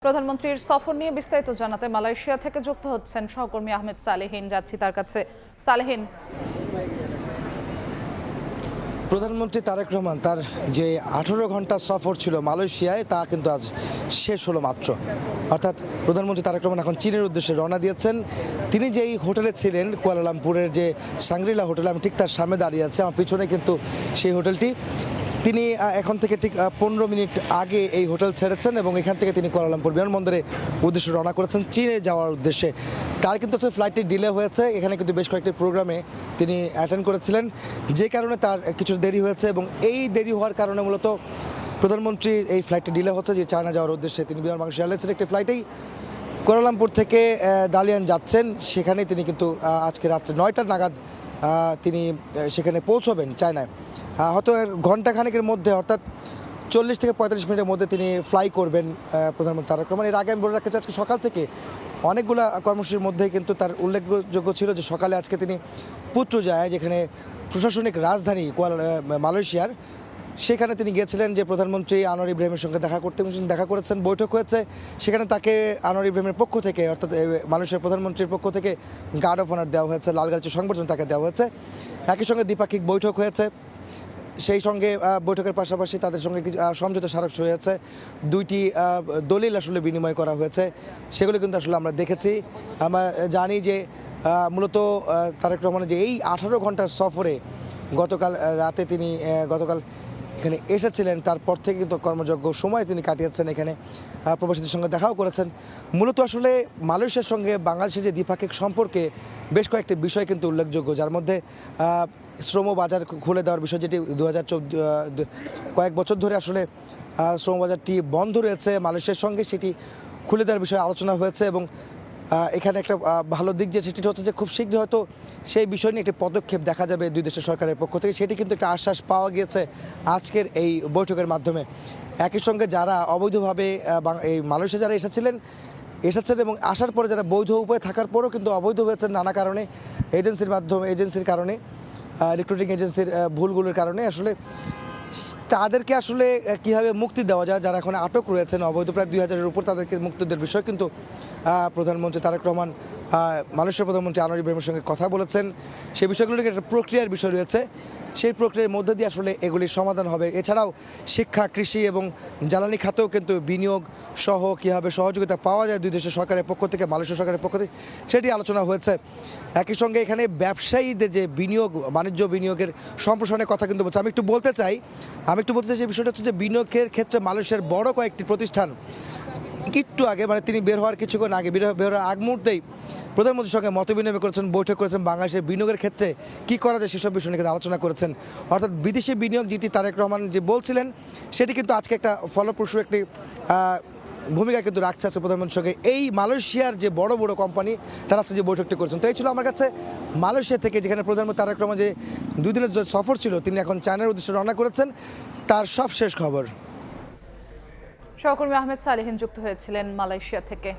প্রধানমন্ত্রীর সফর নিয়ে বিস্তারিত জানাতে মালয়েশিয়া থেকে যুক্ত হচ্ছেন সহকর্মী আহমেদ সালেহিন। যাচ্ছি তার কাছে। সালেহিন, প্রধানমন্ত্রী তারেক রহমান তার যে 18 ঘন্টা সফর ছিল মালয়েশিয়ায় তা কিন্তু আজ শেষ হলো মাত্র। অর্থাৎ প্রধানমন্ত্রী তারেক রহমান এখন চীনের উদ্দেশ্যে রওনা দিয়েছেন। তিনি যেই হোটেলে ছিলেন কুয়ালালামপুরের যে সাংগ্রিলা হোটেল, আমি ঠিক তার সামনে দাঁড়িয়ে আছি, আমার পিছনে কিন্তু সেই হোটেলটি। তিনি এখন থেকে ঠিক 15 মিনিট আগে এই হোটেল ছেড়েছেন এবং এখান থেকে তিনি কুয়ালালামপুর বিমানবন্দরে উদ্দেশ্যে রওনা করেছেন চীনে যাওয়ার উদ্দেশ্যে। তার কিন্তু ফ্লাইটটি ডিলে হয়েছে, এখানে কিন্তু বেশ কয়েকটি প্রোগ্রামে তিনি অ্যাটেন্ড করেছিলেন, যে কারণে তার কিছু দেরি হয়েছে এবং এই দেরি হওয়ার কারণে মূলত প্রধানমন্ত্রী এই ফ্লাইটটি ডিলে হচ্ছে যে চায়না যাওয়ার উদ্দেশ্যে। তিনি বিমান বাংলাদেশ এয়ারলাইন্সের একটি ফ্লাইটেই কুয়ালালামপুর থেকে দালিয়ান যাচ্ছেন, সেখানে তিনি কিন্তু আজকে রাত্রে 9টা নাগাদ তিনি সেখানে পৌঁছবেন চায়নায়। হয়তো ঘণ্টাখানেকের মধ্যে, অর্থাৎ 40 থেকে 45 মিনিটের মধ্যে তিনি ফ্লাই করবেন প্রধানমন্ত্রী তারেক রহমান। এর আগে আমি বলে রাখতে চাই, আজকে সকাল থেকে অনেকগুলো কর্মসূচির মধ্যে কিন্তু তার উল্লেখযোগ্য ছিল যে সকালে আজকে তিনি পুত্রজায়ায়, যেখানে প্রশাসনিক রাজধানী মালয়েশিয়ার, সেখানে তিনি গিয়েছিলেন যে প্রধানমন্ত্রী আনোয়ার ইব্রাহিমের সঙ্গে দেখা করেছেন, বৈঠক হয়েছে। সেখানে তাকে আনোয়ার ইব্রাহিমের পক্ষ থেকে, অর্থাৎ মালয়েশিয়ার প্রধানমন্ত্রীর পক্ষ থেকে গার্ড অফ অনার দেওয়া হয়েছে, লালগালিচা সংবর্ধনা তাকে দেওয়া হয়েছে। একই সঙ্গে দ্বিপাক্ষিক বৈঠক হয়েছে। সেই সঙ্গে বৈঠকের পাশাপাশি তাদের সঙ্গে কিছু সমঝোতা স্মারক হয়েছে, 2টি দলিল আসলে বিনিময় করা হয়েছে, সেগুলো কিন্তু আসলে আমরা দেখেছি। আমরা জানি যে মূলত তারেক রহমানের যে এই 18 ঘন্টার সফরে গতকাল রাতে তিনি এখানে এসেছিলেন, তারপর থেকে কিন্তু কর্মযোগ্য সময় তিনি কাটিয়েছেন এখানে, প্রবাসীদের সঙ্গে দেখাও করেছেন। মূলত আসলে মালয়েশিয়ার সঙ্গে বাংলাদেশের যে দ্বিপাক্ষিক সম্পর্কে বেশ কয়েকটি বিষয় কিন্তু উল্লেখযোগ্য, যার মধ্যে শ্রম বাজার খুলে দেওয়ার বিষয়, যেটি 2014 কয়েক বছর ধরে আসলে শ্রম বাজারটি বন্ধ রয়েছে মালয়েশিয়ার সঙ্গে, সেটি খুলে দেওয়ার বিষয়ে আলোচনা হয়েছে। এবং এখানে একটা ভালো দিক যে সেটি হচ্ছে যে খুব শীঘ্রই হয়তো সেই বিষয় নিয়ে একটি পদক্ষেপ দেখা যাবে দুই দেশের সরকারের পক্ষ থেকে, সেটি কিন্তু একটা আশ্বাস পাওয়া গিয়েছে আজকের এই বৈঠকের মাধ্যমে। একই সঙ্গে যারা অবৈধভাবে এই মালয়েশিয়া যারা এসেছেন এবং আসার পরে যারা বৈধ উপায়ে থাকার পরেও কিন্তু অবৈধ হয়েছেন নানা কারণে, এজেন্সির কারণে, রিক্রুটিং এজেন্সির ভুলগুলোর কারণে, আসলে তাদেরকে আসলে কীভাবে মুক্তি দেওয়া যায়, যারা এখন আটক রয়েছেন অবৈধ প্রায় 2000-এর উপর, তাদেরকে মুক্তি দেওয়ার বিষয় কিন্তু প্রধানমন্ত্রী তারেক রহমান মালয়েশিয়ার প্রধানমন্ত্রী আনোয়ার ইব্রাহিমের সঙ্গে কথা বলেছেন। সেই বিষয়গুলোকে একটা প্রক্রিয়ার বিষয় রয়েছে, সেই প্রক্রিয়ার মধ্যে দিয়ে আসলে এগুলির সমাধান হবে। এছাড়াও শিক্ষা, কৃষি এবং জ্বালানি খাতেও কিন্তু বিনিয়োগ সহ কীভাবে সহযোগিতা পাওয়া যায় দুই দেশের সরকারের পক্ষ থেকে, মালয়েশিয়া সরকারের পক্ষ থেকে, সেটি আলোচনা হয়েছে। একই সঙ্গে এখানে ব্যবসায়ীদের যে বাণিজ্য বিনিয়োগের সম্প্রসারণের কথা কিন্তু বলছে। আমি একটু বলতে চাই যে বিষয়টা হচ্ছে যে বিনিয়োগের ক্ষেত্রে মালয়েশিয়ার বড় কয়েকটি প্রতিষ্ঠান একটু আগে, মানে তিনি বের হওয়ার কিছুক্ষণ আগে, বের হওয়ার আগ মুহূর্তেই প্রধানমন্ত্রীর সঙ্গে মতবিনিময় করেছেন, বৈঠক করেছেন, বাংলাদেশের বিনিয়োগের ক্ষেত্রে কী করা যায় সেসব বিষয় নিয়ে আলোচনা করেছেন। অর্থাৎ বিদেশি বিনিয়োগ যেটি তারেক রহমান যে বলছিলেন, সেটি কিন্তু আজকে একটা ফলপ্রসূ একটি ভূমিকা কিন্তু রাখছে আছে প্রধানমন্ত্রীর সঙ্গে এই মালয়েশিয়ার যে বড় বড় কোম্পানি, তারা আজকে যে বৈঠকটি করেছেন। তো এই ছিল আমার কাছে মালয়েশিয়া থেকে, যেখানে প্রধানমন্ত্রী তারেক রহমান যে 2 দিনের যে সফর ছিল, তিনি এখন চায়নার উদ্দেশ্যে রওনা করেছেন, তার সব শেষ খবর। সহকর্মী আহমেদ সালেহিন যুক্ত হয়েছিলেন মালয়েশিয়া থেকে।